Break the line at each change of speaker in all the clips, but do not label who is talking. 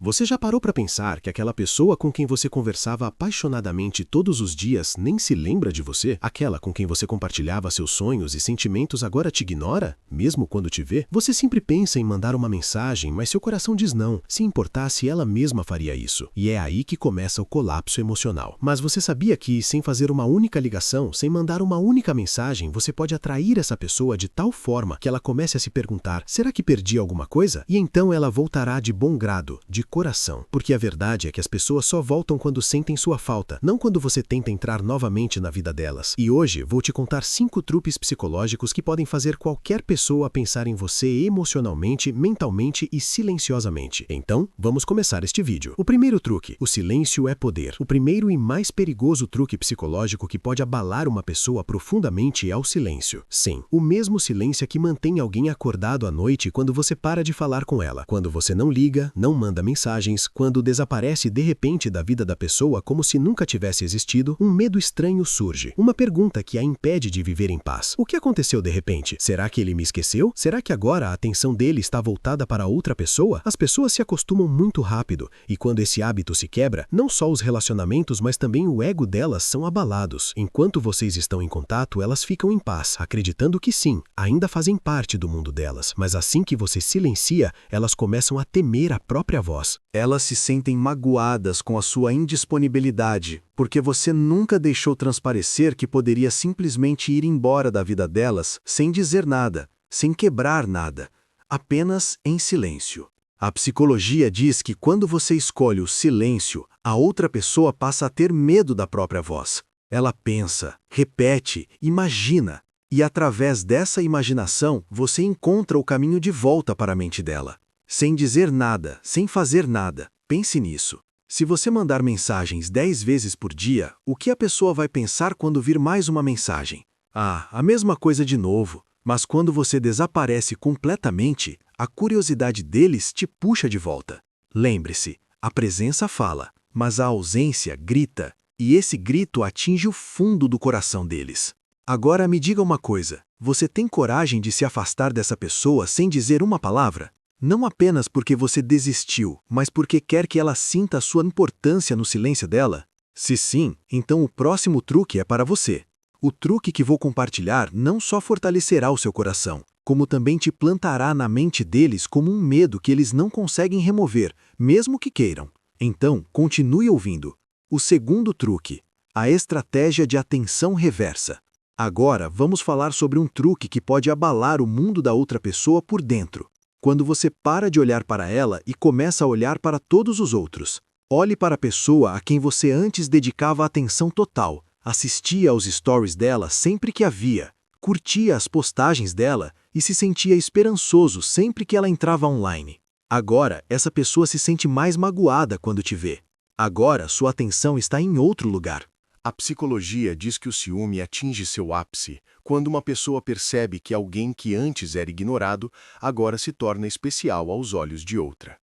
Você já parou para pensar que aquela pessoa com quem você conversava apaixonadamente todos os dias nem se lembra de você? Aquela com quem você compartilhava seus sonhos e sentimentos agora te ignora, mesmo quando te vê? Você sempre pensa em mandar uma mensagem, mas seu coração diz não. Se importasse, ela mesma faria isso. E é aí que começa o colapso emocional. Mas você sabia que, sem fazer uma única ligação, sem mandar uma única mensagem, você pode atrair essa pessoa de tal forma que ela comece a se perguntar: será que perdi alguma coisa? E então ela voltará de bom grado, de coração. Porque a verdade é que as pessoas só voltam quando sentem sua falta, não quando você tenta entrar novamente na vida delas. E hoje vou te contar 5 truques psicológicos que podem fazer qualquer pessoa pensar em você emocionalmente, mentalmente e silenciosamente. Então, vamos começar este vídeo. O primeiro truque: o silêncio é poder. O primeiro e mais perigoso truque psicológico que pode abalar uma pessoa profundamente é o silêncio. Sim, o mesmo silêncio que mantém alguém acordado à noite quando você para de falar com ela, quando você não liga, não manda mensagens, quando desaparece de repente da vida da pessoa como se nunca tivesse existido. Um medo estranho surge, uma pergunta que a impede de viver em paz. O que aconteceu de repente? Será que ele me esqueceu? Será que agora a atenção dele está voltada para outra pessoa? As pessoas se acostumam muito rápido, e quando esse hábito se quebra, não só os relacionamentos, mas também o ego delas são abalados. Enquanto vocês estão em contato, elas ficam em paz, acreditando que sim, ainda fazem parte do mundo delas. Mas assim que você silencia, elas começam a temer a própria voz.
Elas se sentem magoadas com a sua indisponibilidade, porque você nunca deixou transparecer que poderia simplesmente ir embora da vida delas sem dizer nada, sem quebrar nada, apenas em silêncio. A psicologia diz que quando você escolhe o silêncio, a outra pessoa passa a ter medo da própria voz. Ela pensa, repete, imagina, e através dessa imaginação você encontra o caminho de volta para a mente dela. Sem dizer nada, sem fazer nada. Pense nisso. Se você mandar mensagens 10 vezes por dia, o que a pessoa vai pensar quando vir mais uma mensagem? Ah, a mesma coisa de novo. Mas quando você desaparece completamente, a curiosidade deles te puxa de volta. Lembre-se, a presença fala, mas a ausência grita, e esse grito atinge o fundo do coração deles. Agora me diga uma coisa, você tem coragem de se afastar dessa pessoa sem dizer uma palavra? Não apenas porque você desistiu, mas porque quer que ela sinta a sua importância no silêncio dela? Se sim, então o próximo truque é para você. O truque que vou compartilhar não só fortalecerá o seu coração, como também te plantará na mente deles como um medo que eles não conseguem remover, mesmo que queiram. Então, continue ouvindo. O segundo truque: a estratégia de atenção reversa. Agora, vamos falar sobre um truque que pode abalar o mundo da outra pessoa por dentro. Quando você para de olhar para ela e começa a olhar para todos os outros. Olhe para a pessoa a quem você antes dedicava atenção total, assistia aos stories dela sempre que a via, curtia as postagens dela e se sentia esperançoso sempre que ela entrava online. Agora, essa pessoa se sente mais magoada quando te vê. Agora, sua atenção está em outro lugar.
A psicologia diz que o ciúme atinge seu ápice quando uma pessoa percebe que alguém que antes era ignorado agora se torna especial aos olhos de outra.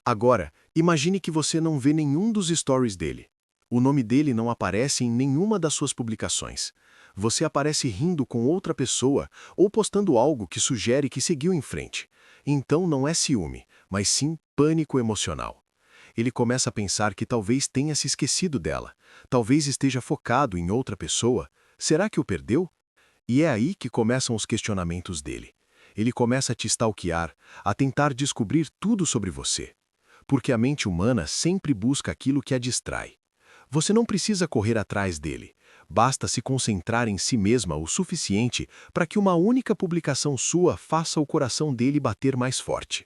Agora, imagine que você não vê nenhum dos stories dele. O nome dele não aparece em nenhuma das suas publicações. Você aparece rindo com outra pessoa ou postando algo que sugere que seguiu em frente. Então não é ciúme, mas sim pânico emocional. Ele começa a pensar que talvez tenha se esquecido dela, talvez esteja focado em outra pessoa. Será que o perdeu? E é aí que começam os questionamentos dele. Ele começa a te stalkear, a tentar descobrir tudo sobre você. Porque a mente humana sempre busca aquilo que a distrai. Você não precisa correr atrás dele. Basta se concentrar em si mesma o suficiente para que uma única publicação sua faça o coração dele bater mais forte.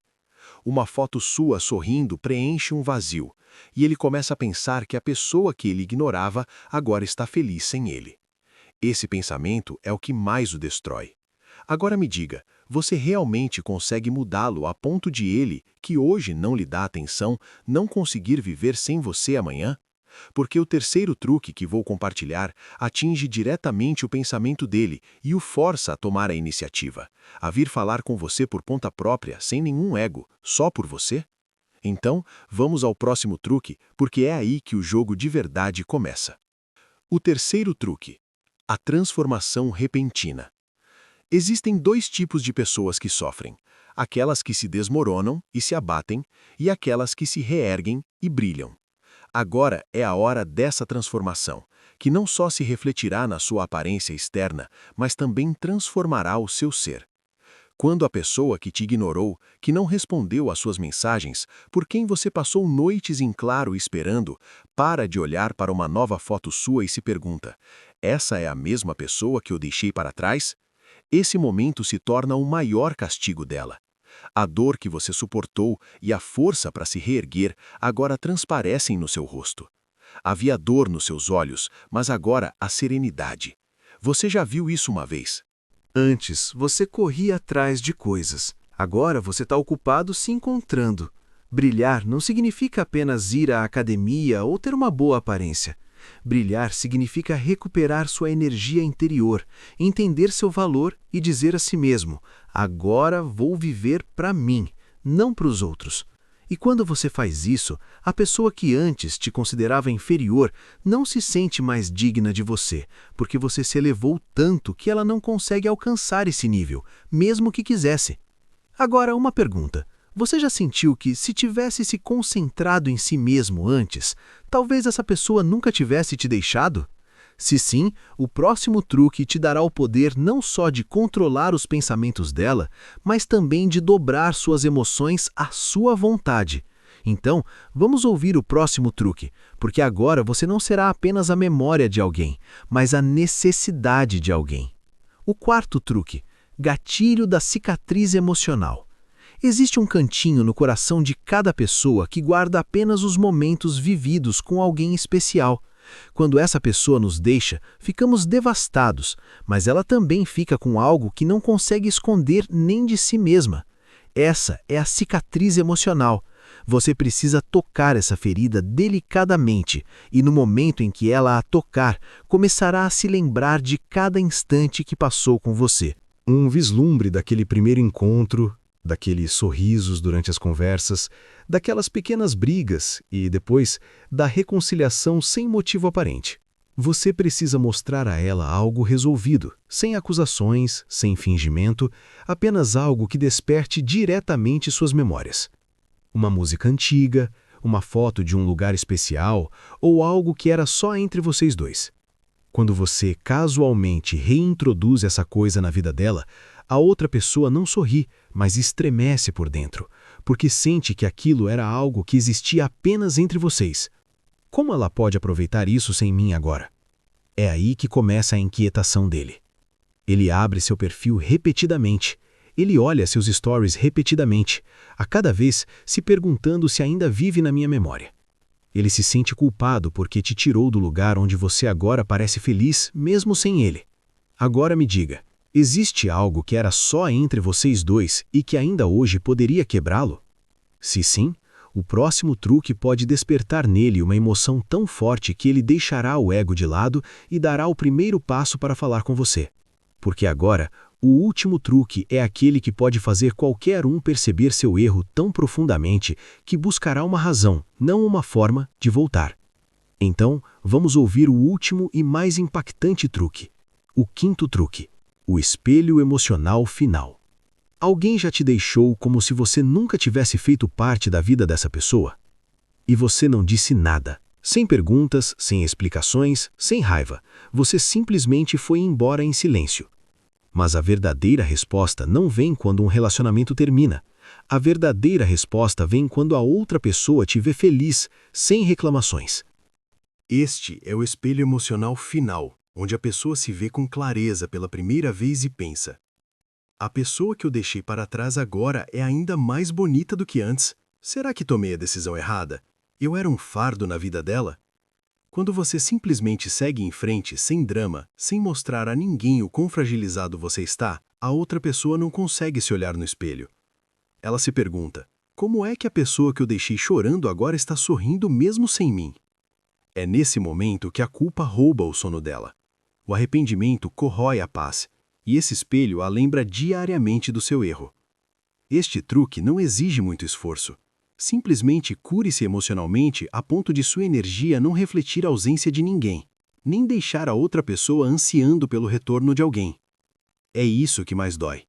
Uma foto sua sorrindo preenche um vazio, e ele começa a pensar que a pessoa que ele ignorava agora está feliz sem ele. Esse pensamento é o que mais o destrói. Agora me diga, você realmente consegue mudá-lo a ponto de ele, que hoje não lhe dá atenção, não conseguir viver sem você amanhã? Porque o terceiro truque que vou compartilhar atinge diretamente o pensamento dele e o força a tomar a iniciativa, a vir falar com você por conta própria, sem nenhum ego, só por você? Então, vamos ao próximo truque, porque é aí que o jogo de verdade começa. O terceiro truque: a transformação repentina. Existem 2 tipos de pessoas que sofrem: aquelas que se desmoronam e se abatem, e aquelas que se reerguem e brilham. Agora é a hora dessa transformação, que não só se refletirá na sua aparência externa, mas também transformará o seu ser. Quando a pessoa que te ignorou, que não respondeu às suas mensagens, por quem você passou noites em claro esperando, para de olhar para uma nova foto sua e se pergunta: essa é a mesma pessoa que eu deixei para trás? Esse momento se torna o maior castigo dela. A dor que você suportou e a força para se reerguer agora transparecem no seu rosto. Havia dor nos seus olhos, mas agora há serenidade. Você já viu isso uma vez?
Antes, você corria atrás de coisas. Agora você está ocupado se encontrando. Brilhar não significa apenas ir à academia ou ter uma boa aparência. Brilhar significa recuperar sua energia interior, entender seu valor e dizer a si mesmo: agora vou viver para mim, não para os outros. E quando você faz isso, a pessoa que antes te considerava inferior não se sente mais digna de você, porque você se elevou tanto que ela não consegue alcançar esse nível, mesmo que quisesse. Agora, uma pergunta. Você já sentiu que, se tivesse se concentrado em si mesmo antes, talvez essa pessoa nunca tivesse te deixado? Se sim, o próximo truque te dará o poder não só de controlar os pensamentos dela, mas também de dobrar suas emoções à sua vontade. Então, vamos ouvir o próximo truque, porque agora você não será apenas a memória de alguém, mas a necessidade de alguém. O quarto truque: gatilho da cicatriz emocional. Existe um cantinho no coração de cada pessoa que guarda apenas os momentos vividos com alguém especial. Quando essa pessoa nos deixa, ficamos devastados, mas ela também fica com algo que não consegue esconder nem de si mesma. Essa é a cicatriz emocional. Você precisa tocar essa ferida delicadamente, e no momento em que ela a tocar, começará a se lembrar de cada instante que passou com você.
Um vislumbre daquele primeiro encontro, daqueles sorrisos durante as conversas, daquelas pequenas brigas e, depois, da reconciliação sem motivo aparente. Você precisa mostrar a ela algo resolvido, sem acusações, sem fingimento, apenas algo que desperte diretamente suas memórias. Uma música antiga, uma foto de um lugar especial ou algo que era só entre vocês dois. Quando você casualmente reintroduz essa coisa na vida dela, a outra pessoa não sorri, mas estremece por dentro, porque sente que aquilo era algo que existia apenas entre vocês. Como ela pode aproveitar isso sem mim agora? É aí que começa a inquietação dele. Ele abre seu perfil repetidamente. Ele olha seus stories repetidamente, a cada vez se perguntando se ainda vive na minha memória. Ele se sente culpado porque te tirou do lugar onde você agora parece feliz, mesmo sem ele. Agora me diga, existe algo que era só entre vocês dois e que ainda hoje poderia quebrá-lo? Se sim, o próximo truque pode despertar nele uma emoção tão forte que ele deixará o ego de lado e dará o primeiro passo para falar com você. Porque agora, o último truque é aquele que pode fazer qualquer um perceber seu erro tão profundamente que buscará uma razão, não uma forma, de voltar. Então, vamos ouvir o último e mais impactante truque. O quinto truque: o espelho emocional final. Alguém já te deixou como se você nunca tivesse feito parte da vida dessa pessoa? E você não disse nada. Sem perguntas, sem explicações, sem raiva. Você simplesmente foi embora em silêncio. Mas a verdadeira resposta não vem quando um relacionamento termina. A verdadeira resposta vem quando a outra pessoa te vê feliz, sem reclamações.
Este é o espelho emocional final, onde a pessoa se vê com clareza pela primeira vez e pensa: a pessoa que eu deixei para trás agora é ainda mais bonita do que antes. Será que tomei a decisão errada? Eu era um fardo na vida dela? Quando você simplesmente segue em frente, sem drama, sem mostrar a ninguém o quão fragilizado você está, a outra pessoa não consegue se olhar no espelho. Ela se pergunta: como é que a pessoa que eu deixei chorando agora está sorrindo mesmo sem mim? É nesse momento que a culpa rouba o sono dela. O arrependimento corrói a paz, e esse espelho a lembra diariamente do seu erro. Este truque não exige muito esforço. Simplesmente cure-se emocionalmente a ponto de sua energia não refletir a ausência de ninguém, nem deixar a outra pessoa ansiando pelo retorno de alguém. É isso que mais dói.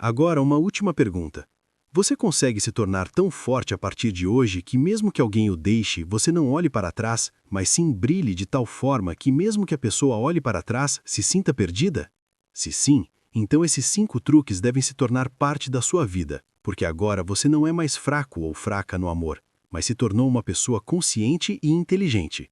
Agora, uma última pergunta. Você consegue se tornar tão forte a partir de hoje que mesmo que alguém o deixe, você não olhe para trás, mas sim brilhe de tal forma que mesmo que a pessoa olhe para trás, se sinta perdida? Se sim, então esses 5 truques devem se tornar parte da sua vida, porque agora você não é mais fraco ou fraca no amor, mas se tornou uma pessoa consciente e inteligente.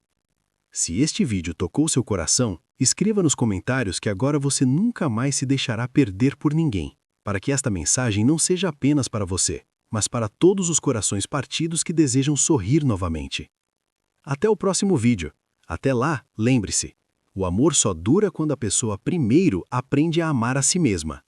Se este vídeo tocou seu coração, escreva nos comentários que agora você nunca mais se deixará perder por ninguém, para que esta mensagem não seja apenas para você, mas para todos os corações partidos que desejam sorrir novamente. Até o próximo vídeo. Até lá, lembre-se, o amor só dura quando a pessoa primeiro aprende a amar a si mesma.